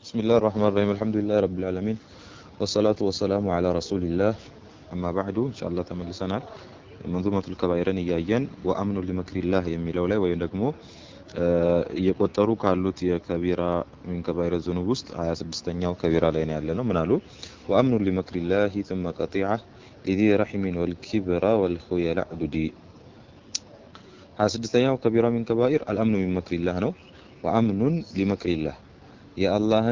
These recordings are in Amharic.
بسم الله الرحمن الرحيم الحمد لله رب العالمين والصلاة والسلام على رسول الله أما بعد إن شاء الله تملسنا منظومة الكبائر نيايا وأمن لمكر الله يميلوا لا ويندقموا يقطروا كالوت كبيرة من كبائر الذنوب وسط آية 6 كبيرة لين يعلنوا منالو وأمن لمكر الله ثم قطيعة لذي رحم والكبر والخيلاء دودي آية 6 كبيرة من كبائر الأمن من مكر الله نو وأمن لمكر الله يا الله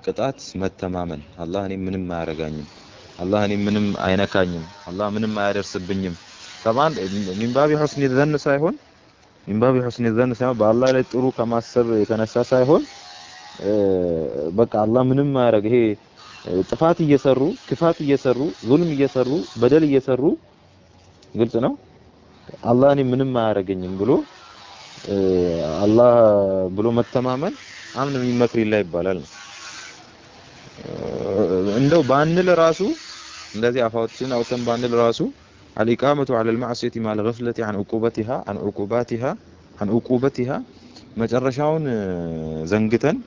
قطعت متمامن الله اني منم ما ያረጋኝም الله اني منم አይነካኝም الله منم ما ያደርስብኝም طبعا من باب حسن الظن ሳይሆን من باب حسن الظن ሳይሆን በአላህ ላይ ጥሩ ከማሰብ የተነሳ ሳይሆን በቃ الله منم ما ያረግ ይሄ ጥፋት እየሰሩ ክፋት እየሰሩ ዙልም እየሰሩ በደል እየሰሩ ግልጽ ነው الله اني منم ما ያረገኝም ብሎ الله ብሎ መተማመን አምን የሚመክር ይላ ይባላል እንደው ባንል ራሱ እንደዚህ አፋውትን አውተን ባንል ራሱ الإقامة على المعصية مع الغفلة عن عقوبتها መጨረሻውን ዘንግተን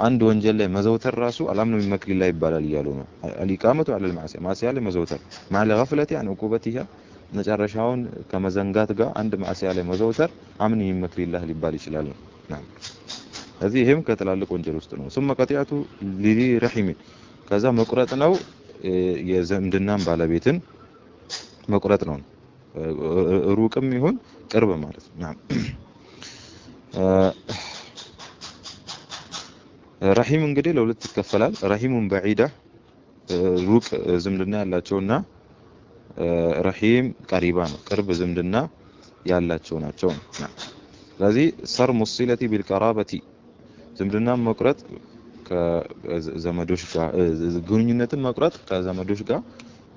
አንድ ወንጀል ላይ መዘውተር ራሱ አላምን የሚመክር ይላ ይባላል ይያሉ ነው الإقامة على المعصية ማሲያ ላይ መዘውተር مع الغفلة عن عقوبتها መጨረሻውን ከመዘንጋት ጋር አንድ ማሲያ ላይ መዘውተር አምን የሚመክር ይላ ሊባል ይችላል ነው هذه هم كتلالق ወንጀል ውስጥ ነው ثم قطيعة لذي رحم ከዛ መቁረጥ ነው የዘምድናን ባለቤትን መቁረጥ ነው ሩቅም ይሁን ቅርብ ማለት ነው ረሂም እንግዲህ ለሁለት ይከፈላል ረሂሙን بعيدة ሩቅ ዝምድና ያላቸውና ረሂም ቀሪባ ነው ቅርብ ዝምድና ያላቸው ናቸው ስለዚህ صرم الصلة بالقرابة ዝምድና መቁረጥ ከዘመዶች ጋር ግንኙነትን መቁረጥ ከዘመዶች ጋር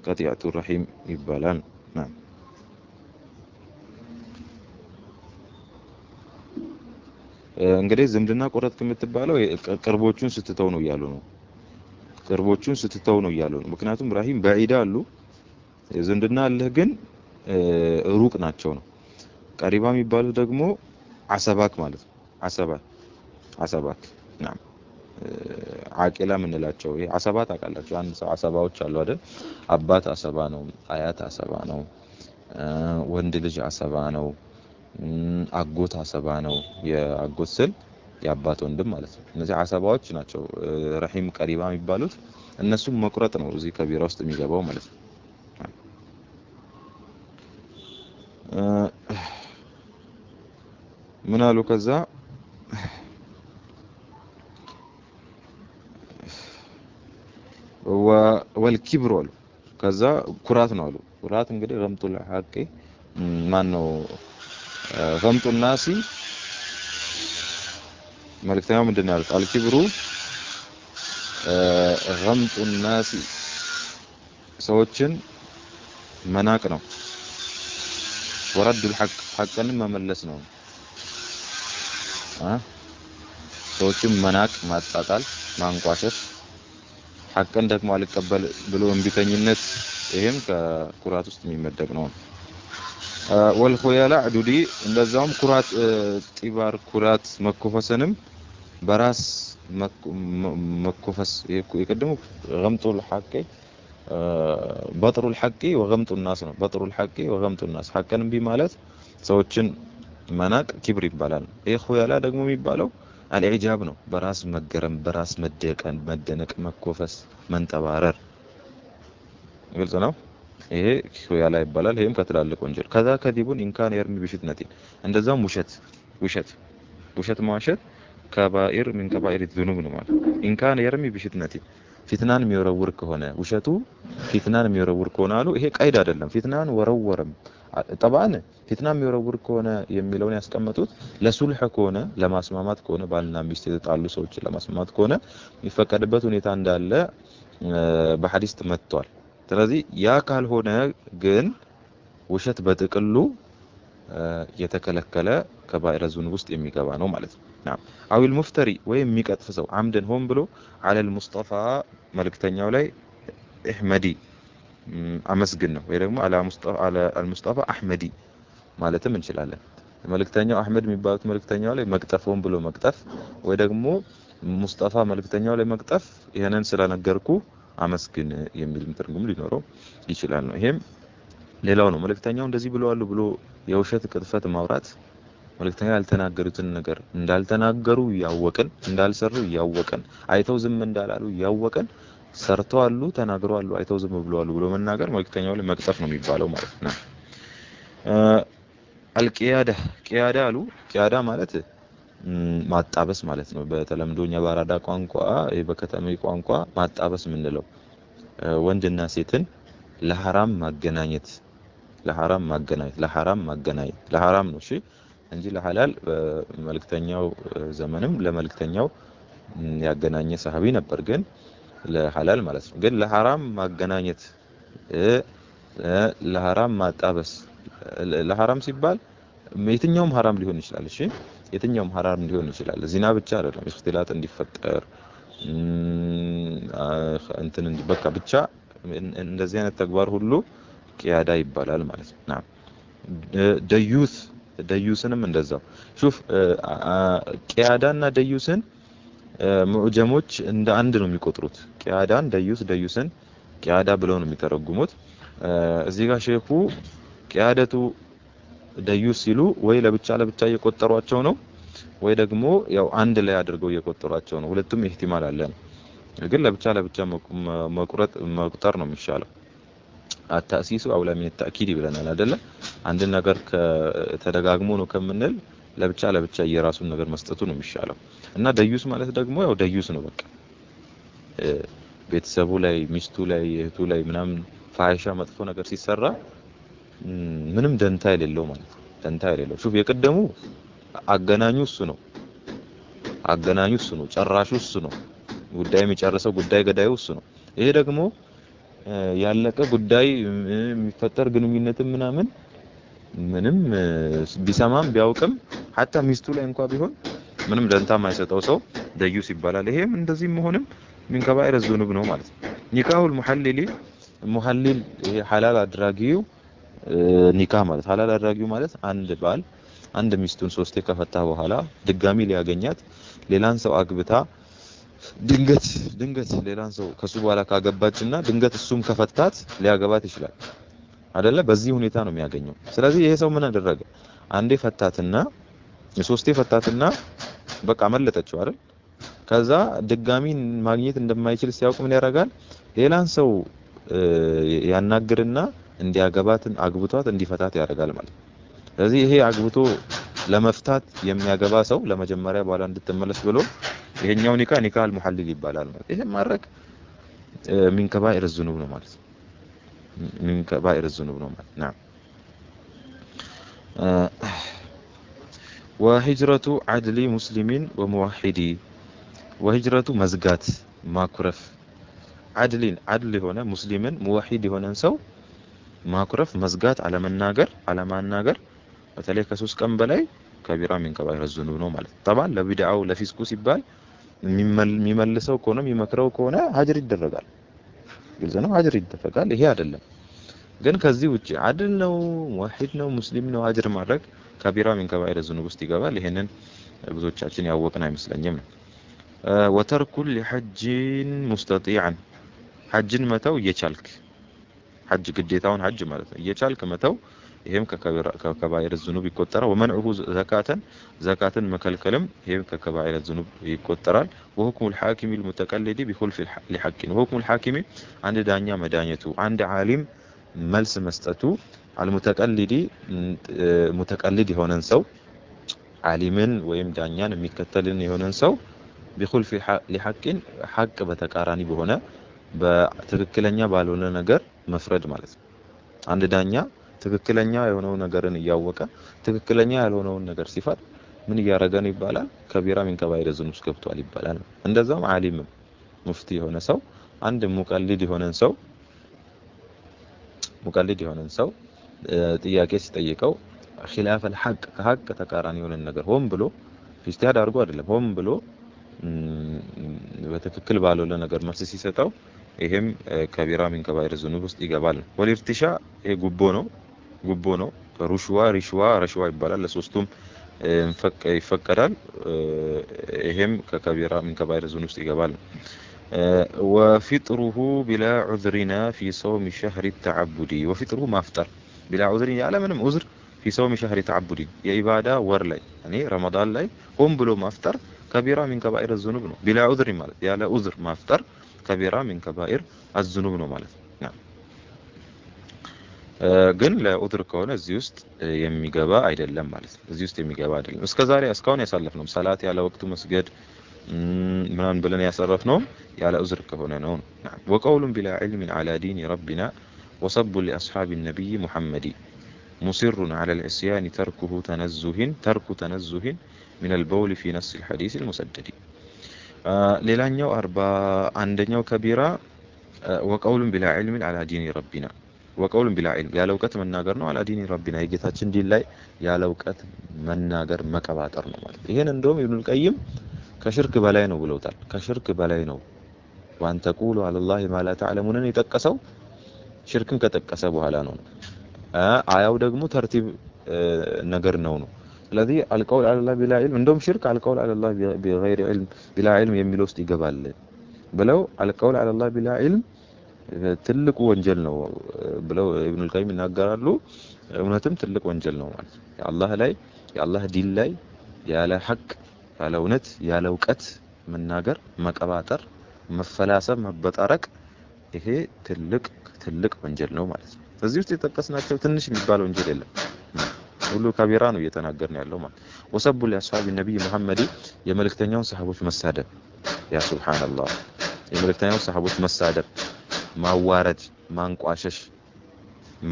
ቀጢያቱ ረሂም ይባላል እንግዲህ ዝምድና ቆረጥ የምትባለው ቅርቦቹን ስትተው ነው ይያሉ ነው ቅርቦቹን ስትተው ነው ይያሉ ነው ምክንያቱም ረሂም بعيد አሉ ዝምድና አለህ ግን ሩቅ ናቸው ነው ቀሪባ የሚባሉት ደግሞ አሰባክ ማለት ነው አሰባክ نعم አቂላ ምንላቸው ይሄ አሰባት አቃላቸው አንድ ሰው አሰባዎች አሉ አይደል አባት አሰባ ነው አያት አሰባ ነው ወንድ ልጅ አሰባ ነው አጎት አሰባ ነው የአጎት ስል የአባት ወንድም ማለት ነው እነዚህ አሰባዎች ናቸው ረሂም ቀሪባ የሚባሉት እነሱም መቁረጥ ነው እዚህ ከቢራ ውስጥ የሚገባው ማለት ነው ምን አሉ ከዛ والكبر አሉ ከዛ ኩራት ነው አሉ ኩራት እንግዲህ ገምጡል ሐቂ ማን ነው ገምጡል ናሲ መልክተኛው ምንድነው ያሉት አልኪብሩ ገምጡል ናሲ ሰዎችን መናቅ ነው ወረዱል ሐቅን መመለስ ነው ሰዎችን መናቅ ማጣጣል ማንቋሸሽ ሐቅን ደግሞ አልቀበል ብሎ እንቢተኝነት ይሄም ከኩራት ውስጥ የሚመደብ ነው والخيلاء ዱዲ እንደዛውም ኩራት ጢባር ኩራት መኮፈስንም በራስ መኮፈስ የቀደሙ غمطul ሐቂ በጥሩል ሐቂ ወغمጡ الناس ነው በጥሩል ሐቂ ወغمጡ الناس ሐቅን ቢማለት ሰዎችን መናቅ ኪብር ይባላል ይሄ ኹያላ ደግሞ የሚባለው አልኢጃብ ነው በራስ መገረም በራስ መደነቅ መኮፈስ መንጠባረር ግልጽ ነው ይሄ ኹያላ ይባላል ይሄም ከትላልቅ ወንጀል ከዛ ከዲቡን ኢንካን የርሚ ቢሽትነቲ እንደዛም ውሸት ማዋሸት ከባኢር من كبائر الذنوب ነው ማለት ኢንካን የርሚ ቢሽትነቲ ፊትናን የሚወረውር ከሆነ ውሸቱ ፊትናን የሚወረውር ከሆነ አሉ ይሄ ቀይድ አይደለም ፊትናን ወረወረም طبعا ፊትና የሚወረውር ከሆነ የሚለውን ያስቀመጡት ለሱልህ ከሆነ ለማስማማት ከሆነ ባልና ሚስት የተጣሉ ሰዎች ለማስማማት ከሆነ የሚፈቀድበት ሁኔታ እንዳለ በሐዲስ ተመጥቷል ስለዚህ ያ ካልሆነ ግን ውሸት በጥቅሉ የተከለከለ ከባኢረ ዙኑብ ውስጥ የሚገባ ነው ማለት ነው አው المفتري ወይ የሚቀጥፍ ሰው አምደን ሆን ብሎ على المصطفى መልክተኛው ላይ እህመዲ አመስግን ነው ወይ ደግሞ على المصطفى احمدي ማለትም እንችላለን መልክተኛው አህመድ የሚባሉት መልክተኛው ላይ መቅጠፉን ብሎ መቅጠፍ ወይ ደግሞ ሙስጠፋ መልእክተኛው ላይ መቅጠፍ ይሄንን ስለነገርኩ አመስግን የሚል ትርጉም ሊኖረው ይችላል ነው። ይሄም ሌላው ነው። መልእክተኛው እንደዚህ ብለዋል ብሎ የውሸት ቅጥፈት ማውራት መልእክተኛው ያልተናገሩትን ነገር እንዳልተናገሩ ያወቀን እንዳልሰሩ ያወቀን አይተው ዝም እንዳላሉ ያወቀን ሰርተዋል ተናግረዋል አይተው ዝም ብለዋል ብሎ መናገር መልእክተኛው ላይ መቅጠፍ ነው የሚባለው ማለት ነው። ቂያዳ አሉ። ቂያዳ ማለት ማጣበስ ማለት ነው። በተለምዶኛ ባራዳ ቋንቋ በከተሜ ቋንቋ ማጣበስ ምንለው ወንድና ሴትን ለሐራም ማገናኘት ለሐራም ነው እሺ እንጂ ለሐላል መልእክተኛው ዘመንም ለመልእክተኛው ያገናኘ ሰሃቢ ነበር ግን ለሐላል ማለት ነው። ግን ለሐራም ማገናኘት ለሐራም ማጣበስ ለሐራም ሲባል የትኛውም ሐራም ሊሆን ይችላል እሺ የትኛውም ሐራም ሊሆን ይችላል ዚና ብቻ አይደለም እክትላጥ እንዲፈጠር እንትን በቃ ብቻ እንደዚህ አይነት ተግባር ሁሉ ቂያዳ ይባላል ማለት ነው። ደዩስንም እንደዛው ሹፍ ቂያዳና ደዩስን ሙዕጀሞች እንደ አንድ ነው የሚቆጥሩት። ቂያዳን ደዩስን ቂያዳ ብለው ነው የሚተረጉሙት። እዚህ ጋር ሼኹ ቂያደቱ ደዩስ ሲሉ ወይ ለብቻ እየቆጠሯቸው ነው ወይ ደግሞ ያው አንድ ላይ አድርገው እየቆጠሯቸው ነው። ሁለቱም ኢህቲማል አለ። ግን ለብቻ መቁጠር ነው የሚሻለው። አታሲሱ አውላ ምን ተአኪድ ይብለናል አይደለ? አንድ ነገር ተደጋግሞ ነው ከምንል ለብቻ የራሱን ነገር መስጠቱ ነው የሚሻለው። እና ደዩስ ማለት ደግሞ ያው ደዩስ ነው በቃ ቤተሰቡ ላይ ሚስቱ ላይ እህቱ ላይ ምናምን ፋይሻ መጥፎ ነገር ሲሰራ ምንም ደንታ የሌለው ማለት ነው። ደንታ የሌለው ሹፍ የቀደሙ አገናኙ እሱ ነው ጨራሹ እሱ ነው ጉዳይ የሚጨርሰው ጉዳይ ገዳዩ እሱ ነው። ይሄ ደግሞ ያለቀ ጉዳይ የሚፈጠር ግንኙነትም ምንም ቢሰማም ቢያውቅም hatta ሚስቱ ላይ እንኳን ቢሆን ምንም ደንታ የማይሰጠው ሰው ደዩስ ይባላል። ይሄም እንደዚህ መሆንም ምን ከባይረ ዙኑብ ነው ማለት ነው። ኒካሁል ሙሐሊል ይሄ ሐላል አድራጊው ኒካህ ማለት ሐላል አድራጊው ማለት አንድ ባል አንድ ሚስቱን ሶስቴ ከፈታ በኋላ ድጋሚ ሊያገኛት ሌላን ሰው አግብታ ድንገት ሌላን ሰው ከሱ በኋላ ካገባችና ድንገት እሱም ከፈታት ሊያገባት ይችላል አይደለ? በዚህ ሁኔታ ነው የሚያገኘው። ስለዚህ ይሄ ሰው ምን አደረገ? አንዴ ፈታትና ሶስቴ ፈታትና በቃ መለጠችው አይደል? ከዛ ድጋሚ ማግኘት እንደማይችል ሲያውቅ ምን ያደርጋል? ሌላን ሰው ያናግርና እንዲያገባትን አግብቷት እንዲፈታት ያደርጋል ማለት ነው። ስለዚህ ይሄ አግብቶ ለመፍታት የሚያገባ ሰው ለመጀመሪያ በኋላ እንድትመለስ ብሎ ይሄኛው ኒካህ አልሙሐሊል ይባላል ማለት። ይሄ ማድረግ ሚን ከባኢር الذنوب ነው ማለት ነው። ሚን ከባኢር الذنوب ነው ማለት ነው። وهجرة عدل مسلم وموحد وهجرة مزغات ማኩረፍ عدل የሆነ ሙስሊምን ሙወሂድ የሆነን ሰው ማኩረፍ መዝጋት አለማናገር በተለይ ከ3 ቀን በላይ ከቢራ ሚን ከባኢር الذنوب ነው ማለት። طبعا ለቢድዓው ለፊስቁ ሲባል የሚመልሰው ከሆነ የሚመክረው ከሆነ ሀጅር ይደረጋል። ግልጽ ነው ሀጅር ይደረጋል። ይሄ አይደለም ግን ከዚህ ውጪ አድል ነው ሙወሂድ ነው ሙስሊም ነው ሀጅር ማድረግ ከቢራ ሚን ከባኢር الذنوب ውስጥ ይገባል። ይሄንን ብዙዎቻችን ያወቅን አይመስለኝም። ወተርኩል ለሐጅን ሙስተጢዓን ሐጅን መተው እየቻልክ ሐጅ ግዴታውን ሐጅ ማለት ነው እየቻልክ መተው ይሄም ከከባኢር الذنوب ይቆጠራል። ወመንዑሁ ዘካትን መከልከልም ይሄም ከከባኢር الذنوب ይቆጠራል። وحكم الحاكم المتقلد بخلف الحق وحكم الحاكم አንድ ዳኛ መዳኘቱ አንድ ዓሊም መልስ መስጠቱ المتقلد متقلد የሆነን ሰው ዓሊምን ወይም ዳኛን የሚከተልን የሆነን ሰው بخلف الحق حق በተቃራኒ በሆነ በትክክለኛ ባልሆነ ነገር መፍረድ ማለት ነው። አንድ ዳኛ ትክክለኛ የሆነው ነገርን ያወቀ ትክክለኛ ያልሆነውን ነገር ሲፈርድ ምን ያረጋን ይባላል? ከቢራ ሚን ከባኢር الذنوب ውስጥ ገብቷል ይባላል። እንደዛም ዓሊም ሙፍቲ የሆነ ሰው አንድ ሙቀሊድ የሆነን ሰው ጥያቄ ሲጠይቀው خلاف الحق ከሐቅ ተቃራኒ የሆነ ነገር ሆን ብሎ ኢስቲሃድ አድርጎ አይደለም ሆን ብሎ በትክክል ባልሆነ ነገር መልስ ሲሰጠው ይሄም ከቢራ ሚን ከባኢር الذنوب ውስጥ ይገባል። ወልኢርቲሻ ይሄ ጉቦ ነው። ሩሽዋ ይባላል። ለሶስቱም ይፈቀዳል ይሄም ከከቢራ ምን ከባይር ዞን ውስጥ ይገባል وفطره بلا عذرنا في صوم شهر التعبد وفطره مافطر بلا عذر ያለ ምንም عذر في صوم شهر التعبد የኢባዳ ወር ላይ يعني رمضان ላይ ሆም ብሎ ማፍጠር ከቢራ من كبائر الذنوب ነው بلا عذر ማለት ያለ عذر ማፍጠር ከቢራ من كبائر الذنوب ነው ማለት ነው ግን ለዑድር ከሆነ እዚህ ውስጥ የሚገባ አይደለም ማለት ነው እዚህ ውስጥ የሚገባ አይደለም እስከዛሬ እስካሁን ያሳለፍነው ሰላት ያለ ወቅቱ መስገድ ምናን ብለን ያሰረፍነው ያለ ዑዝር ከሆነ ነው وقول بلا علم على دين ربنا وصب لاصحاب النبي محمد مصر على العصيان ترك تنزه من البول في نص الحديث المسدد ሌላኛው 41ኛው ከቢራ وقول بلا علم على دين ربنا وقول بلا علم ያለ ዕውቀት መናገር ነው على دين ربنا የጌታችን ዲን ላይ ያለ ዕውቀት መናገር መቀባጠር ነው ማለት ይሄን እንደውም ኢብኑ القيم ከሽርክ በላይ ነው ብለውታል ከሽርክ በላይ ነው وان تقولوا على الله ما لا تعلمون የተጠቀሰው ሽርክን ከጠቀሰ በኋላ ነው አያው ደግሞ ተርቲብ ነገር ነው ስለዚህ القول على الله بلا علم እንደውም ሽርክ القول على الله بغير علم بلا علم የሚለው ውስጥ ይገባል ብለው القول على الله بلا علم ትልቁ ወንጀል ነው ብለው ኢብኑ القيم ይናገራሉ እውነትም ትልቅ ወንጀል ነው ማለት የአላህ ላይ የአላህ ዲን ላይ ያለ ሐቅ ያለ እውነት ያለ ዕውቀት መናገር መቀባጠር መፈላሰብ መበጣረቅ ይሄ ትልቅ ወንጀል ነው ማለት ነው እዚህ ውስጥ የተጠቀስናቸው ትንሽ የሚባል ወንጀል የለም ሁሉ ከቢራ ነው እየተናገርን ያለው ማለት ወሰቡ ለአስሐብ ነብይ መሐመድ የመልእክተኛውን ሰሃቦች መሳደብ ያ ሱብሃንአላህ የመልእክተኛውን ሰሃቦች መሳደብ ማዋረድ ማንቋሸሽ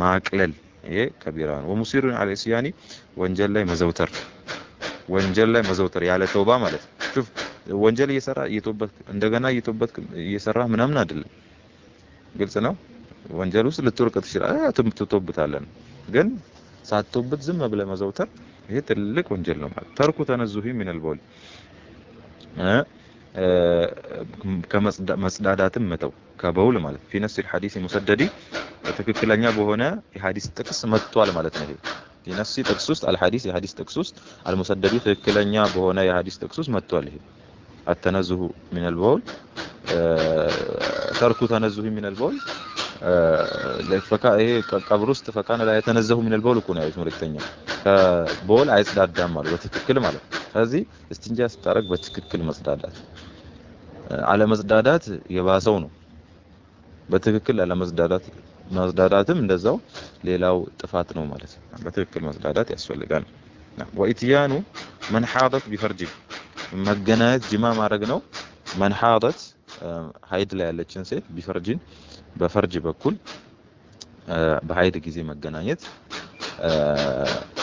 ማቅለል ይሄ ከቢራ ነው ወሙሲሩን على الاسيان ወንጀል ላይ መዘውተር ያለ ተውባ ማለት ሹፍ ወንጀል እየሰራ እየተውበት እንደገና እየሰራ ምናምን አይደለም ግልጽ ነው ወንጀል ውስጥ ልትወርቅ ትችላለህ ትተውበታለህ ግን ሳትተውበት ዝም ብለህ መዘውተር ይሄ ትልቅ ወንጀል ነው ማለት ተርኩ ተነዙሂ من البول ከመጽዳዳትም መተው ከበውል ማለት في نفس الحديث المسدد ትክክለኛ በሆነ የሐዲስ ጥቅስ መጥቷል ማለት ነው في نفس ጥቅስ ውስጥ الحديث የሐዲስ ጥቅስ ውስጥ المسدد ትክክለኛ በሆነ የሐዲስ ጥቅስ ውስጥ መጥቷል ይሄ التنزه من البول ترك تنزه من البول ይሄ ቀብር ውስጥ ፈካነ ላይ የተነዘሁ من البول እኮ ነው መልእክተኛ ከቦል አይጽዳዳም ማለት በትክክል ማለት ስለዚህ እስቲንጃ ስታረግ በትክክል አለመጽዳዳት የባሰው ነው በትክክል አለመጽዳዳትም እንደዛው ሌላው ጥፋት ነው ማለት ነው በትክክል መጽዳዳት ያስፈልጋል ወኢትያኑ من حاضت بفرج መገናኘት ጅማ ማድረግ ነው من حاضت ሀይድ ላይ ያለችን ሴት ቢፈርጅን በፈርጅ በኩል በሀይድ ጊዜ መገናኘት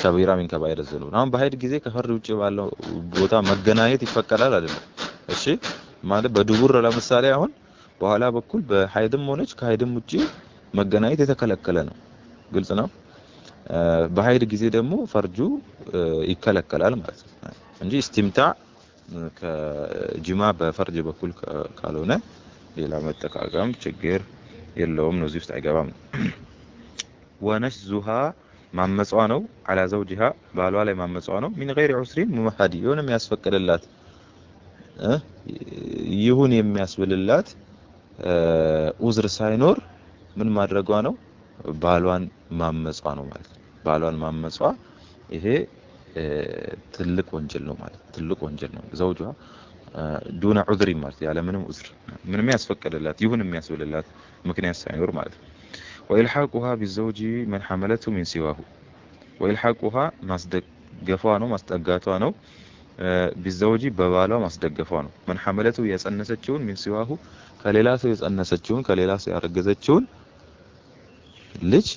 ከቢራ ምን ከባይር ዘሉን አሁን በሀይድ ጊዜ ከፈርጅ ውጪ ባለው ቦታ መገናኘት ይፈቀዳል አይደለም እሺ ማለት በዱቡር ለምሳሌ አሁን በኋላ በኩል በሀይድም ሆነች ከሀይድም ውጪ መገናኘት የተከለከለ ነው ግልጽ ነው በሀይድ ጊዜ ደግሞ ፈርጁ ይከለከላል ማለት ነው እንጂ ኢስቲምታዕ ከጅማ በፈርጅ በኩል ካልሆነ ሌላ መጠቃቀም ችግር የለውም ነው እዚህ ውስጥ አይገባም ወነሽዙሃ ማመጽዋ ነው على زوجها ባሏ ላይ ማመጽዋ ነው من غير عسر ممهد የሆነ የሚያስፈቅድላት ይሁን የሚያስብልላት ዑዝር ሳይኖር ምን ማድረጓ ነው ባሏን ማመጽዋ ነው ማለት ባሏን ማመጽዋ ይሄ ትልቅ ወንጀል ነው ማለት ትልቅ ወንጀል ነው ዘውጇ ዱና ዑዝሪ ማለት ያለ ምንም ዑዝር ምንም ያስፈቅድላት ይሁን የሚያስብልላት ምክንያት ሳይኖር ማለት وإلحاقها بالزوج من حملته من سواه وإلحاقها ማስደገፏ ነው ማስጠጋቷ ነው بالزوج በባሏ ማስደገፏ ነው من حملته ያጸነሰችውን من سواه ከሌላ ሰው ያጸነሰችውን ከሌላ ሰው ያረገዘችውን ልጅ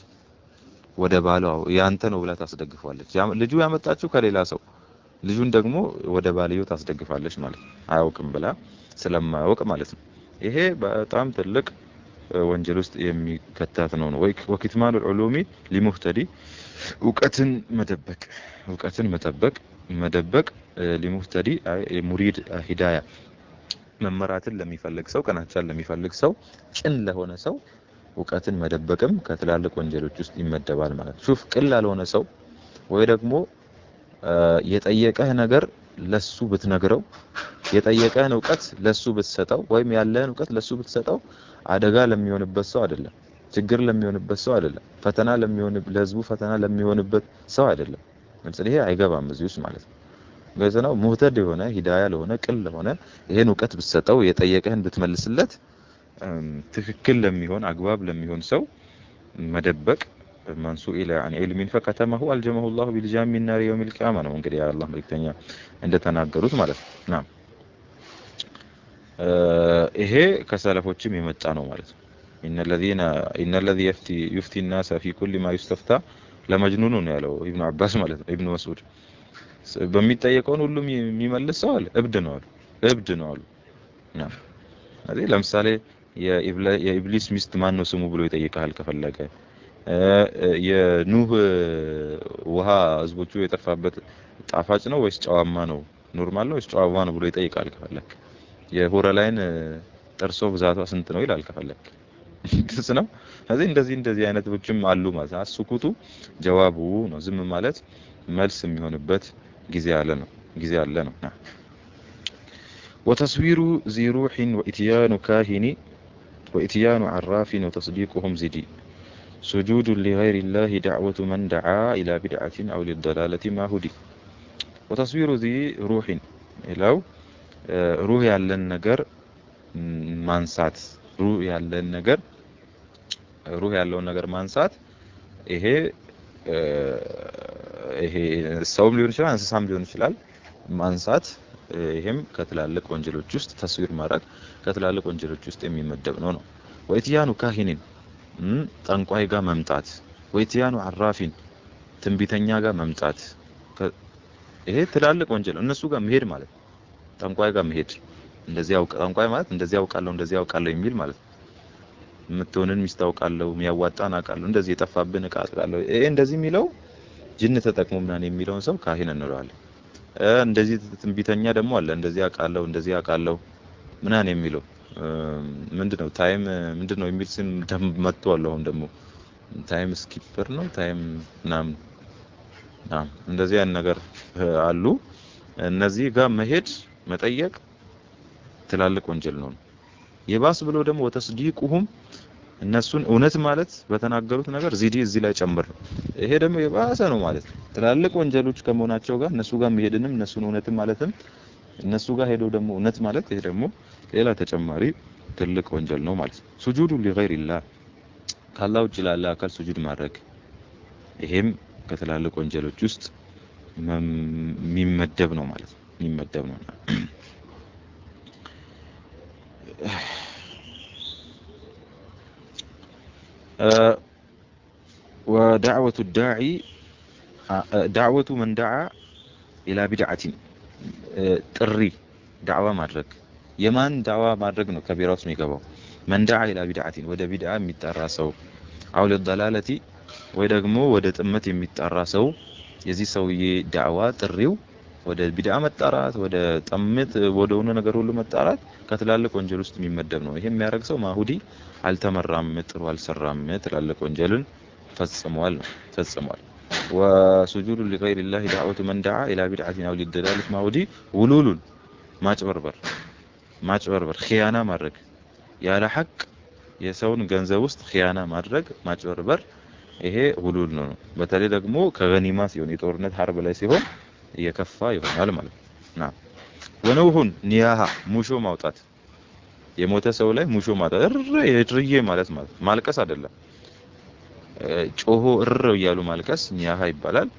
ወደ ባሏ ያንተ ነው ብላ ታስደግፋለች ልጁ ያመጣችው ከሌላ ሰው ልጁን ደግሞ ወደ ባልየው ታስደግፋለች ማለት አያውቅም ብላ ስለማያውቅ ማለት ነው ይሄ በጣም ትልቅ ወንጀል ውስጥ የሚከታት ነው ወኪትማኑ العلوم لمهتدي ዕውቀትን መደበቅ لمهتدي ሙሪድ ሂዳያ መመራትን ለሚፈልግ ሰው ቀናቻን ለሚፈልግ ሰው ጭን ለሆነ ሰው ዕውቀትን መደበቅም ከትላልቅ ወንጀሎች ውስጥ ይመደባል ማለት ሹፍ ቅል ያልሆነ ሰው ወይ ደግሞ የጠየቀህ ነገር ለሱ ብትነግረው የጠየቀህን ዕውቀት ለሱ ብትሰጠው ወይም ያለህን ዕውቀት ለሱ ብትሰጠው አደጋ ለሚሆንበት ሰው አይደለም ችግር ለሚሆንበት ሰው አይደለም ፈተና ለህዝቡ ፈተና ለሚሆንበት ሰው አይደለም ስለዚህ ይሄ አይገባም እዚህ ውስጥ ማለት ነው ገዘናው ሙህተድ የሆነ ሂዳያ ለሆነ ቅል ለሆነ ይሄን ዕውቀት ብትሰጠው የጠየቀህን ብትመልስለት ትክክል ለሚሆን አግባብ ለሚሆን ሰው መደበቅ من سئل عن علم فكتمه الجمه الله بالجام من نار يوم القيامه ነው እንግዲህ አላህ መልእክተኛ እንደተናገሩት ማለት ነው ናም ይሄ ከሰለፎችም የመጣ ነው ማለት ነው ان الذي يفتي الناس في كل ما يستفتى لمجنون ነው ያለው ኢብኑ አባስ ማለት ነው ኢብኑ መስዑድ በሚጠየቀውን ሁሉ የሚመልስ ሰው አለ እብድ ነው አሉ ናም አይደል ለምሳሌ የኢብሊስ ሚስት ማን ነው ስሙ ብሎ ይጠይቃል ከፈለገ የኑህ ውሃ ህዝቦቹ የጠፋበት ጣፋጭ ነው ወይስ ጨዋማ ነው ኖርማል ነው ወይስ ጨዋማ ነው ብሎ ይጠይቃል ከፈለክ የሆረላይን ጥርሶ ብዛቷ ስንት ነው ይላል ከፈለክ ግልጽ ነው እንደዚህ አይነት ብቻም አሉ ማለት አስኩቱ ጀዋቡ ነው ዝም ማለት መልስ የሚሆንበት ጊዜ አለ ነው وتصوير ذي روح واتيان كاهن واتيان عراف وتصديقهم زدي سجود لغير الله دعوة من دعا إلى بدعة أو للضلالة ما هدي وتصوير ذي روح لو روح على النجر مانسات روح على مانسات ይሄ ሰውም ሊሆን ይችላል እንስሳም ሊሆን ይችላል ማንሳት ይሄም ከትላልቅ ወንጀሎች ውስጥ ተስዊር ማድረግ ከትላልቅ ወንጀሎች ውስጥ የሚመደብ ነው ወይቲያኑ ካሂኒን ጠንቋይ ጋር መምጣት ወይቲያኑ አራፊን ትንቢተኛ ጋር መምጣት ይሄ ትላልቅ ወንጀል እነሱ ጋር መሄድ ማለት ጠንቋይ ጋር መሄድ ጠንቋይ ማለት እንደዚህ ያውቃለሁ የሚል ማለት ምትሆንን ሚስታውቃለሁ የሚያዋጣን አውቃለሁ እንደዚህ የጠፋብን አውቃለሁ ይሄ እንደዚህ የሚለው ጅን ተጠቅሞ ምናን የሚለውን ሰው ካሂን እንለዋለን እንደዚህ ትንቢተኛ ደግሞ አለ እንደዚህ አውቃለሁ ምናን የሚለው ምንድነው ታይም ምንድነው የሚል ስም መጥቷል አሁን ደግሞ ታይም ስኪፐር ነው ታይም ናም እንደዚህ ያን ነገር አሉ እነዚህ ጋር መሄድ መጠየቅ ትላልቅ ወንጀል ነው የባስ ብሎ ደግሞ ወተስዲቁሁም እነሱን እውነት ማለት በተናገሩት ነገር ዚዲ እዚህ ላይ ጨምር ይሄ ደግሞ የባሰ ነው ማለት ትላልቅ ወንጀሎች ከመሆናቸው ጋር እነሱ ጋር መሄድንም እነሱን እውነትም ማለትም እነሱ ጋር ሄዶ ደግሞ እውነት ማለት ይሄ ደግሞ ሌላ ተጨማሪ ትልቅ ወንጀል ነው ማለት ሱጁዱ ለገይሪላህ ካላህ ውጭ ላለ አካል ሱጁድ ማድረግ ይሄም ከትላልቅ ወንጀሎች ውስጥ የሚመደብ ነው ማለት የሚመደብ ነው ودعوة الداعي دعوة من دعا إلى بدعة ጥሪ ዳዕዋ ማድረግ የማን ዳዕዋ ማድረግ ነው ከቢራው ውስጥ የሚገባው من دعا إلى بدعة ወደ ቢድዓ የሚጣራ ሰው አው ለضلالة ወይ ደግሞ ወደ ጥመት የሚጣራ ሰው የዚህ ሰውዬ ዳዕዋ ጥሪው ወደ ቢድዓ መጣራት ወደ ጥመት ወደ ሆነ ነገር ሁሉ መጣራት ከትላልቅ ወንጀል ውስጥ የሚመደብ ነው ይሄ የሚያደርግ ሰው ማሁዲ አልተመራም ጥሩ አልሰራም ትላልቅ ወንጀልን ፈጽሟል وسجود لغير الله دعوة من دعا إلى بدعة أو للدلالة ማሁዲ ውሉሉን ማጭበርበር ኺያና ማድረግ ያለ ሐቅ የሰውን ገንዘብ ውስጥ ኺያና ማድረግ ማጭበርበር ይሄ ውሉል ነው በተለይ ደግሞ ከገኒማ ሲሆን የጦርነት ሐርብ ላይ ሲሆን የከፋ ይሆናል ማለት ነው ወነውሁን ኒያሃ ሙሾ ማውጣት የሞተ ሰው ላይ ሙሾ ማውጣት የትርዬ ማለት ማልቀስ አይደለም ጮሆ እያሉ ማልቀስ ኒያሃ ይባላል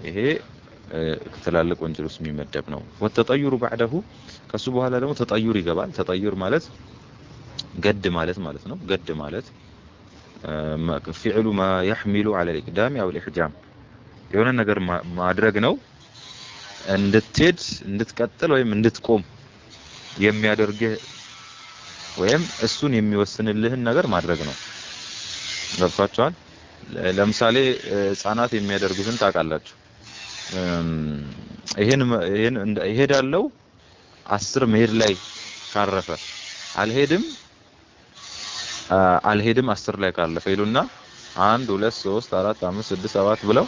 ይሄ ከተላልቅ ወንጀል ውስጥ የሚመደብ ነው ወተጠዩሩ بعده ከሱ በኋላ ደግሞ ተጠዩር ይገባል ተጠዩር ማለት ገድ ማለት ነው ገድ ማለት فعل ما يحمل على الاقدام او الاحجام የሆነ ነገር ማድረግ ነው እንድትሄድ እንድትቀጥል ወይም እንድትቆም የሚያደርግ ወይም እሱን የሚወስንልህን ነገር ማድረግ ነው ገብቷችኋል ለምሳሌ ህፃናት የሚያደርጉትን ታውቃላችሁ ይሄን ይሄዳለው 10 መሄድ ላይ ካረፈ አልሄድም 10 ላይ ካለፈ ይሉና 1 2 3 4 5 6 7 ብለው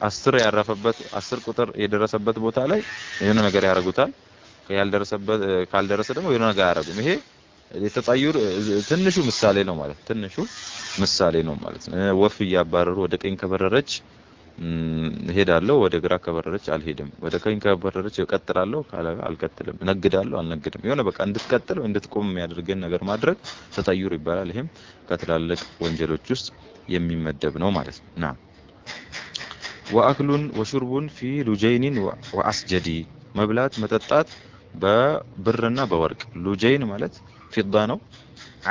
10 ያረፈበት 10 ቁጥር የደረሰበት ቦታ ላይ የሆነ ነገር ያረጉታል ያልደረሰበት ካልደረሰ ደግሞ የሆነ ነገር ያረጉም ይሄ የተጣዩር ትንሹ ምሳሌ ነው ማለት ትንሹ ምሳሌ ነው ማለት ነው ወፍ ያባረሩ ወደ ቀኝ ከበረረች ሄዳለሁ ወደ ግራ ከበረረች አልሄድም ወደ ቀኝ ከበረረች እቀጥላለሁ አልቀጥልም ነግዳለሁ አልነግድም የሆነ በቃ እንድትቀጥል ወይ እንድትቆም የሚያደርገን ነገር ማድረግ ተጣዩር ይባላል ይሄም ከትላልቅ ወንጀሎች ውስጥ የሚመደብ ነው ማለት ነው ና ወአክሉን ወሽርቡን ፊ ሉጀይን ወአስጀዲ መብላት መጠጣት በብርና በወርቅ ሉጀይን ማለት ፊዳ ነው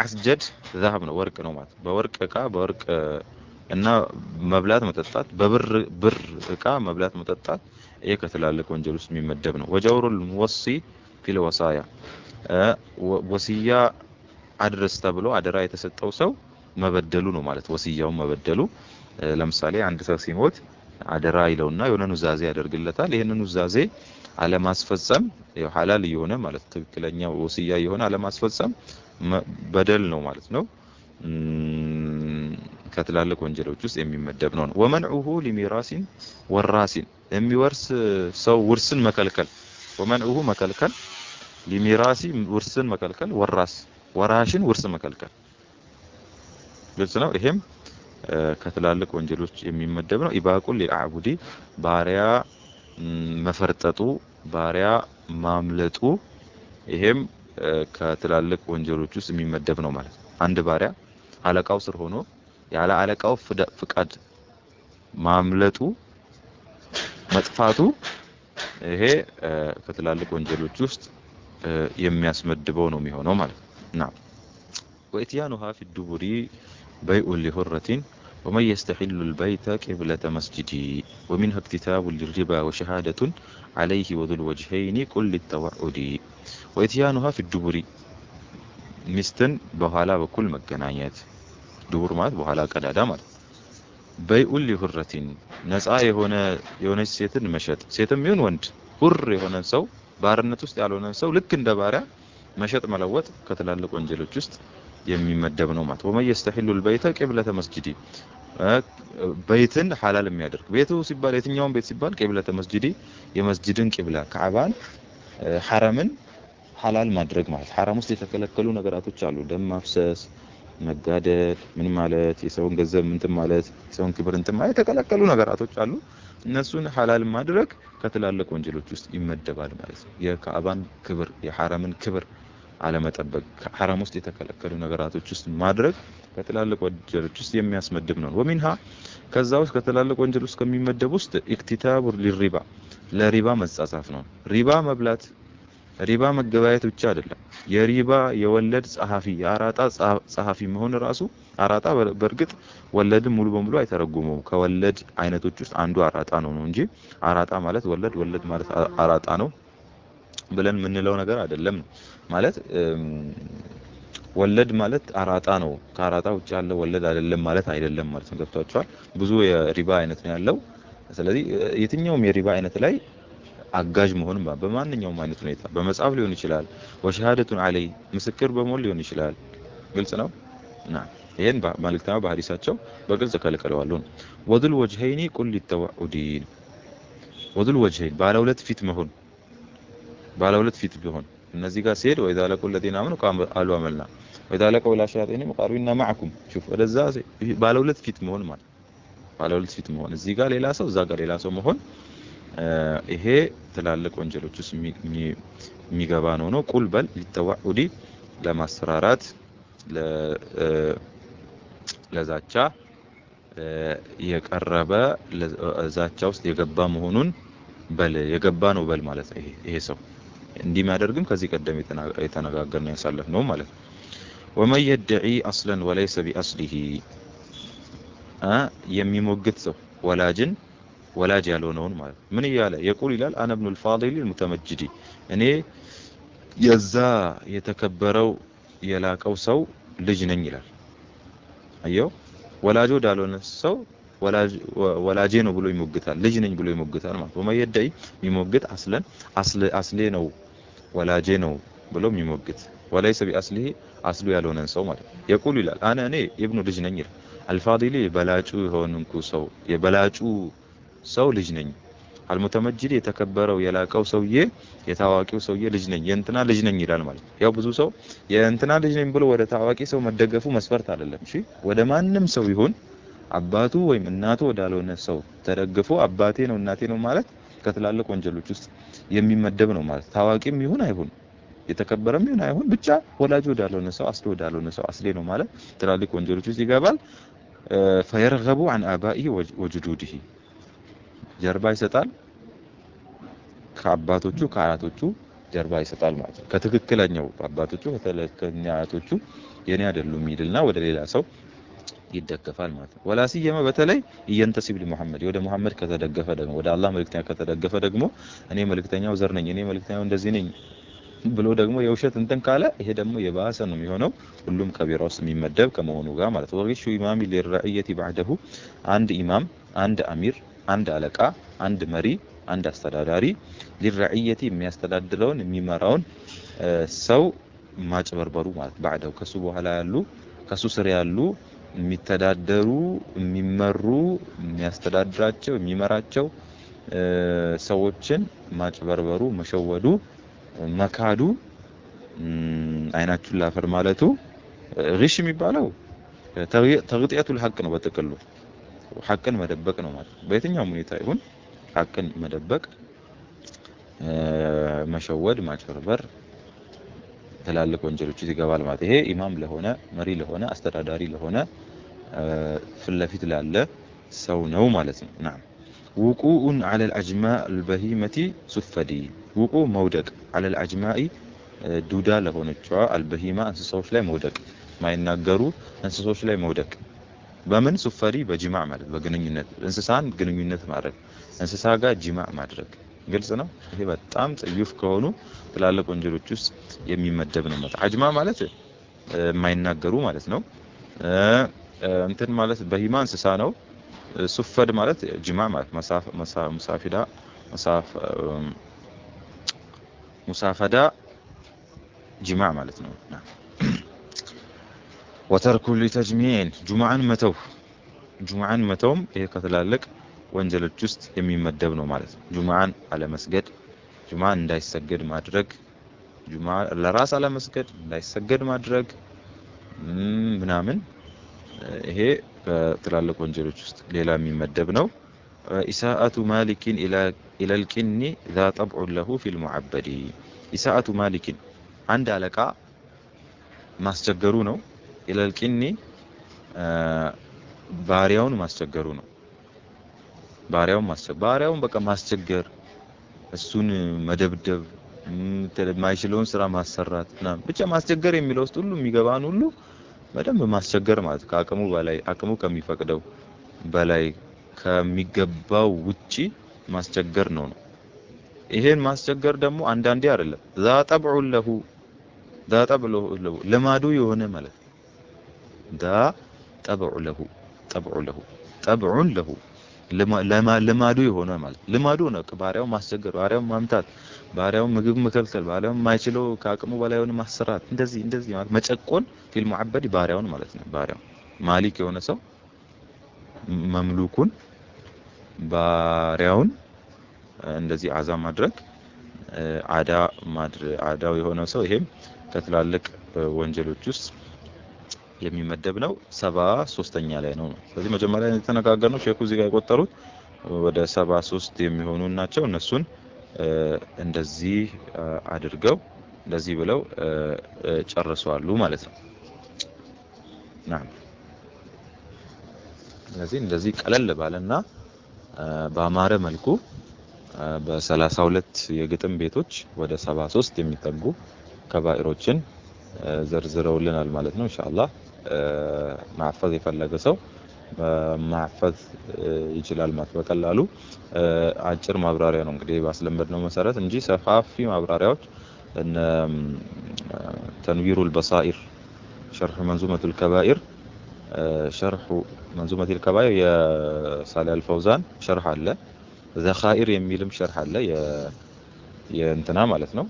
አስጀድ ذهب ነው ወርቅ ነው ማለት በወርቅ እቃ በወርቅ እና መብላት መጠጣት በብር እቃ መብላት መጠጣት ይሄ ከትላልቅ ወንጀል ውስጥ የሚመደብ ነው ወጀውሩል ሙወሲ ፊል ወሳያ ወሲያ አድርስ ተብሎ አደራ የተሰጠው ሰው መበደሉ ነው ማለት ወሲያው መበደሉ ለምሳሌ አንድ ሰው ሲሞት አደራ ይለውና የሆነ ኑዛዜ ያደርግለታል ይሄንን ኑዛዜ አለማስፈጸም ሐላል የሆነ ማለት ትክክለኛ ወሲያ የሆነ አለማስፈጸም በደል ነው ማለት ነው ከትላልቅ ወንጀሎች ውስጥ የሚመደብ ነው ወመንዑሁ ሊሚራሲን ወራሲን የሚወርስ ሰው ውርስን መከልከል ወመንዑሁ መከልከል ሊሚራሲ ውርስን መከልከል ወራሽን ውርስ መከልከል ግልጽ ነው ይሄም ከትላልቅ ወንጀሎች የሚመደብ ነው ኢባቁል ሊአዕቡዲ ባሪያ መፈርጠጡ ባሪያ ማምለጡ ይሄም ከትላልቅ ወንጀሎች ውስጥ የሚመደብ ነው ማለት ነው አንድ ባሪያ አለቃው ስር ሆኖ ያለ አለቃው ፍቃድ ማምለጡ መጥፋቱ ይሄ ከትላልቅ ወንጀሎች ውስጥ የሚያስመድበው ነው የሚሆነው ማለት ነው ወኢትያኑሃ في الدبر بيع لحرة ومن يستحل البيت قبلة مسجدي ومنها اكتتاب للربا وشهادة عليه وذو الوجهين كل التوعد وإتيانها في الدبر مستن بحالا بكل مجنايات دبر مات بحالا قدادا مات بيع لحرة نسعى የሆነች ሴትን መሸጥ ሴትም ይሁን ወንድ ሁር የሆነ ሰው ባርነት ውስጥ ያልሆነ ሰው ልክ እንደ ባሪያ መሸጥ መለወጥ ከትላልቅ ወንጀሎች ውስጥ የሚመደብ ነው ማለት ومن يستحل البيت قبلة مسجدي በይትን ሐላል የሚያደርግ ቤቱ ሲባል የትኛውን ቤት ሲባል ቂብለተ መስጂዲ የመስጂድን ቂብላ ካዕባን ሐረምን ሐላል ማድረግ ማለት ሐረም ውስጥ የተከለከሉ ነገራቶች አሉ ደም ማፍሰስ መጋደል ምን ማለት የሰውን ገንዘብ እንትን ማለት የሰውን ክብር እንትን ማለት የተከለከሉ ነገራቶች አሉ እነሱን ሐላል ማድረግ ከትላልቅ ወንጀሎች ውስጥ ይመደባል ማለት ነው የካዕባን ክብር የሐረምን ክብር አለመጠበቅ ሐረም ውስጥ የተከለከሉ ነገራቶች ውስጥ ማድረግ ከትላልቅ ወንጀሎች ውስጥ የሚያስመድብ ነው ومنها ከዛው ከትላልቅ ወንጀል ውስጥ ከሚመደብ ውስጥ ኢክቲታቡ ሊሪባ ለሪባ መጻጻፍ ነው ሪባ መብላት ሪባ መገበያየት ብቻ አይደለም የሪባ የወለድ ጸሐፊ የአራጣ ጸሐፊ መሆን ራሱ አራጣ በርግጥ ወለድን ሙሉ በሙሉ አይተረጉመው ከወለድ አይነቶች ውስጥ አንዱ አራጣ ነው እንጂ አራጣ ማለት ወለድ ማለት አራጣ ነው ብለን ምንለው ነገር አይደለም ማለት ወለድ ማለት አራጣ ነው ከአራጣ ውጭ ያለ ወለድ አይደለም ማለት አይደለም ማለት ነው ገብታችኋል ብዙ የሪባ አይነት ነው ያለው ስለዚህ የትኛውም የሪባ አይነት ላይ አጋዥ መሆን በማንኛውም አይነት ሁኔታ በመጻፍ ሊሆን ይችላል ወሸሃደቱን አለይ ምስክር በመሆን ሊሆን ይችላል ግልጽ ነው እና ይሄን በመልእክታው በሐዲሳቸው በግልጽ ከልከለዋል ወዱል ወጅሃይኒ ቁል ሊተወዑዲን ወዱል ወጅሃይን ባለ ሁለት ፊት መሆን ባለ ሁለት ፊት ቢሆን እነዚህ ጋር ሲሄድ ወይዛ ለቁል ለዲና አመኑ ቃሉ አመልና ወይዛ ለቀው ላሻያቲኒ መቃሩና ማዕኩም ሹፍ ወደዛ ባለ ሁለት ፊት መሆን ማለት ባለ ሁለት ፊት መሆን እዚህ ጋር ሌላ ሰው እዛ ጋር ሌላ ሰው መሆን ይሄ ትላልቅ ወንጀሎች ውስጥ የሚገባ ነው ቁል በል ሊተወዑዲ ለማስፈራራት ለዛቻ የቀረበ ለዛቻ ውስጥ የገባ መሆኑን በል የገባ ነው በል ማለት ነው ይሄ ሰው እንዲህ ማደርግም ከዚህ ቀደም የተነጋገርነው ያሳለፍነው ማለት ነው ومن يدعي اصلا وليس باصله የሚሞግት ሰው ወላጅ ያልሆነውን ማለት ምን ይያለ يقول ይላል انا ابن الفاضل المتمجد እኔ የዛ የተከበረው የላቀው ሰው ልጅ ነኝ ይላል አየው ወላጆ ዳልሆነ ሰው ወላጄ ነው ብሎ ይሞግታል ልጅ ነኝ ብሎ ይሞግታል ማለት وما يدعي የሚሞግት አስሌ ነው ወላጄ ነው ብሎ የሚሞግት وليس باصله አስሉ ያልሆነን ሰው ማለት يقول ይላል እኔ ኢብኑ ልጅ ነኝ ይላል الفاضل በላጩ የሆንኩ ሰው የበላጩ ሰው ልጅ ነኝ አልሙተመጅድ የተከበረው የላቀው ሰውዬ የታዋቂው ሰውዬ ልጅ ነኝ የእንትና ልጅ ነኝ ይላል ማለት ያው ብዙ ሰው የእንትና ልጅ ነኝ ብሎ ወደ ታዋቂ ሰው መደገፉ መስፈርት አይደለም እሺ ወደ ማንንም ሰው ይሁን አባቱ ወይም እናቱ ወዳልሆነ ሰው ተደግፎ አባቴ ነው እናቴ ነው ማለት ከትላልቅ ወንጀሎች ውስጥ የሚመደብ ነው ማለት ታዋቂም ይሁን አይሁን የተከበረም ይሁን አይሁን ብቻ ወላጁ ወዳልሆነ ሰው አስሎ ወዳልሆነ ሰው አስሌ ነው ማለት ትላልቅ ወንጀሎች ውስጥ ይገባል فيرغب عن آبائه وجدوده ጀርባ ይሰጣል ከአባቶቹ ከአያቶቹ ጀርባ ይሰጣል ማለት ነው ከትክክለኛው አባቶቹ ከተለከኛ አያቶቹ የኔ አይደሉም ይልና ወደ ሌላ ሰው ይደገፋል ማለት ነው ወላ ሲየማ በተለይ ይንተሲብ ለሙሐመድ ወደ ሙሐመድ ከተደገፈ ደግሞ ወደ አላህ መልእክተኛ ከተደገፈ ደግሞ እኔ መልእክተኛው ዘር ነኝ እኔ መልእክተኛው እንደዚህ ነኝ ብሎ ደግሞ የውሸት እንትን ካለ ይሄ ደግሞ የባሰ ነው የሚሆነው ሁሉም ከቢራ ውስጥ የሚመደብ ከመሆኑ ጋር ማለት ነው ወግሹ ኢማም ለራእየቲ بعده አንድ ኢማም አንድ አሚር አንድ አለቃ አንድ መሪ አንድ አስተዳዳሪ ለራእየቲ የሚያስተዳድረውን የሚመራውን ሰው ማጭበርበሩ ማለት بعده ከሱ በኋላ ያሉ ከሱ ስር ያሉ የሚተዳደሩ የሚመሩ የሚያስተዳድራቸው የሚመራቸው ሰዎችን ማጭበርበሩ መሸወዱ መካዱ አይናቹን ላፈር ማለቱ ግሽ የሚባለው ተግጥያቱ ለሐቅ ነው በተቀሉ ሐቅን መደበቅ ነው ማለት በየትኛውም ሁኔታ ይሁን ሐቅን መደበቅ መሸወድ ማጭበርበር ትላልቅ ወንጀሎች ይገባል ማለት ይሄ ኢማም ለሆነ መሪ ለሆነ አስተዳዳሪ ለሆነ ፍለፊት ላለ ሰው ነው ማለት ነው نعم وقوع على الاجماع البهيمه سفدي وقوع مودق على الاجماع ዱዳ ለሆነችዋ አልበሂማ እንስሳዎች ላይ መውደቅ ማይናገሩ እንስሳዎች ላይ መውደቅ በምን ሱፈሪ በጅማዕ ማለት በግንኙነት እንስሳን ግንኙነት ማድረግ እንስሳ ጋር ጅማዕ ማድረግ ግልጽ ነው ይሄ በጣም ጥዩፍ ከሆኑ ትላልቅ ወንጀሎች ውስጥ የሚመደብ ነው ማለት አጅማ ማለት የማይናገሩ ማለት ነው እንትን ማለት በሂማ እንስሳ ነው ሱፈድ ማለት ጅማዕ ማለት ሙሳፈዳ ጅማዕ ማለት ነው ወተርኩ ለተጅሚዕን ጁምዓን መተውም ይሄ ከትላልቅ ወንጀሎች ውስጥ የሚመደብ ነው ማለት ነው ጁምዓን አለመስገድ ጁምዓን እንዳይሰገድ ማድረግ ጁምዓ ለራስ አለመስገድ እንዳይሰገድ ማድረግ ምናምን ይሄ ከትላልቅ ወንጀሎች ውስጥ ሌላ የሚመደብ ነው ኢሳአቱ ማሊኪን ኢላ القن ذا طبع له في المعبد ኢሳአቱ ማሊኪን አንድ አለቃ ማስቸገሩ ነው ኢላ القن ባሪያውን ማስቸገሩ ነው ባሪያውን በቃ ማስቸገር እሱን መደብደብ ማይችለውን ስራ ማሰራት ብቻ ማስቸገር የሚለው ውስጥ ሁሉ የሚገባን ሁሉ በደንብ ማስቸገር ማለት ከአቅሙ በላይ አቅሙ ከሚፈቅደው በላይ ከሚገባው ውጪ ማስቸገር ነው ይሄን ማስቸገር ደግሞ አንዳንዴ አይደለም ذا طبع له ለማዱ የሆነ ማለት ذا طبع له ለማዱ የሆነ ማለት ለማዱ ነው ባሪያው ማስቸገር ባሪያው ማምታት ባሪያው ምግብ መከልከል ባሪያው ማይችለው ከአቅሙ በላይ ሆነ ማሰራት እንደዚህ ማለት መጨቆን ፊል ሙዓበድ ባሪያውን ማለት ነው ባሪያው ማሊክ የሆነ ሰው መምሉኩን ባሪያውን እንደዚህ አዛ ማድረግ አዳው የሆነ ሰው ይሄም ከትላልቅ ወንጀሎች ውስጥ የሚመደብ ነው 73ኛ ላይ ነው ስለዚህ መጀመሪያ የተነጋገርነው ሼኹ እዚህ ጋር የቆጠሩት ወደ 73 የሚሆኑ ናቸው እነሱን እንደዚህ አድርገው እንደዚህ ብለው ጨርሰዋሉ ማለት ነው ናም ስለዚህ እንደዚህ ቀለል ባለና በአማረ መልኩ በ32 የግጥም ቤቶች ወደ 73 የሚጠጉ ከባኢሮችን ዘርዝረውልናል ማለት ነው ኢንሻአላህ ማፈዝ የፈለገ ሰው ማፈዝ ይችላል ማለት በቀላሉ አጭር ማብራሪያ ነው እንግዲህ ባስለመድነው መሰረት እንጂ ሰፋፊ ማብራሪያዎች እነ ተንዊሩል በሳኢር شرح منظومة الكبائر شرح منظومة الكبائر يا صالح الفوزان شرح አለ ذخائر የሚልም شرح አለ የእንትና ማለት ነው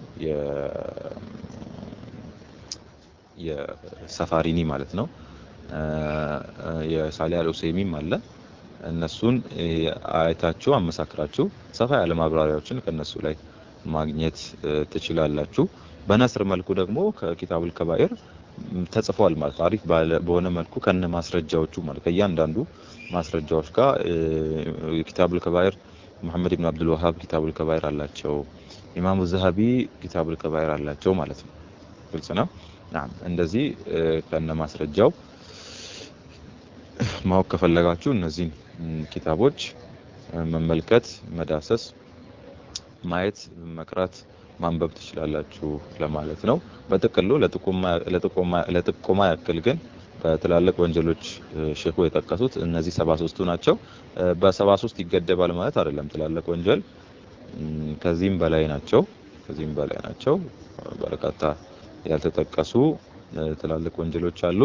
የሰፋሪኒ ማለት ነው የሳሊህ አልኡሰይሚም አለ እነሱን አይታችሁ አመሳክራችሁ ሰፋ ያለ ማብራሪያዎችን ከነሱ ላይ ማግኘት ትችላላችሁ። በነስር መልኩ ደግሞ ከኪታቡል ከባኢር ተጽፏል ማለት አሪፍ በሆነ መልኩ ከነ ማስረጃዎቹ ማለት ከእያንዳንዱ ማስረጃዎች ጋር ኪታቡል ከባኢር መሐመድ ኢብኑ አብዱል ወሃብ ኪታቡል ከባኢር አላቸው። ኢማሙ ዘሃቢ ኪታቡል ከባኢር አላቸው ማለት ነው። ግልጽ ነው። ናም እንደዚህ ከነ ማስረጃው ማወቅ ከፈለጋችሁ እነዚህን ኪታቦች መመልከት፣ መዳሰስ፣ ማየት፣ መቅራት፣ ማንበብ ትችላላችሁ ለማለት ነው። በጥቅሉ ለጥቆማ ያክል ግን በትላልቅ ወንጀሎች ሼኹ የጠቀሱት እነዚህ 73ቱ ናቸው። በ73 ይገደባል ማለት አይደለም። ትላልቅ ወንጀል ከዚህም በላይ ናቸው። በርካታ ያልተጠቀሱ ትላልቅ ወንጀሎች አሉ።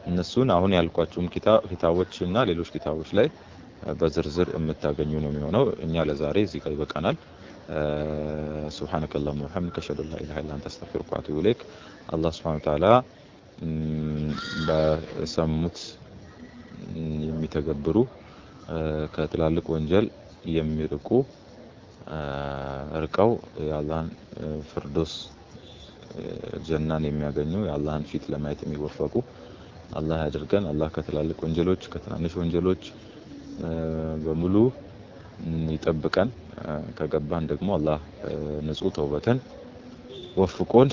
እነሱን አሁን ያልኳችሁም ኪታቦችና ሌሎች ኪታቦች ላይ በዝርዝር የምታገኙ ነው የሚሆነው። እኛ ለዛሬ እዚህ ጋር ይበቃናል። ሱብሃነከላሁመ ወቢሐምዲከ አሽሀዱ አን ላ ኢላሀ ኢላ አንተ አስተግፊሩከ ወአቱቡ ኢለይክ። አላህ ሱብሃነሁ ወተዓላ በሰሙት የሚተገብሩ ከትላልቅ ወንጀል የሚርቁ ርቀው የአላህን ፍርዶስ ጀናን የሚያገኙ የአላህን ፊት ለማየት የሚወፈቁ አላህ ያድርገን። አላህ ከትላልቅ ወንጀሎች ከትናንሽ ወንጀሎች በሙሉ ይጠብቀን። ከገባን ደግሞ አላህ ንጹህ ተውበትን ወፍቆን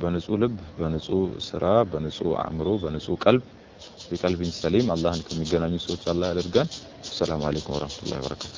በንጹህ ልብ፣ በንጹህ ስራ፣ በንጹህ አእምሮ፣ በንጹህ ቀልብ በቀልብን ሰሊም አላህን ከሚገናኙ ሰዎች አላህ ያድርገን። ሰላም አለይኩም ወራህመቱላሂ ወበረካቱ።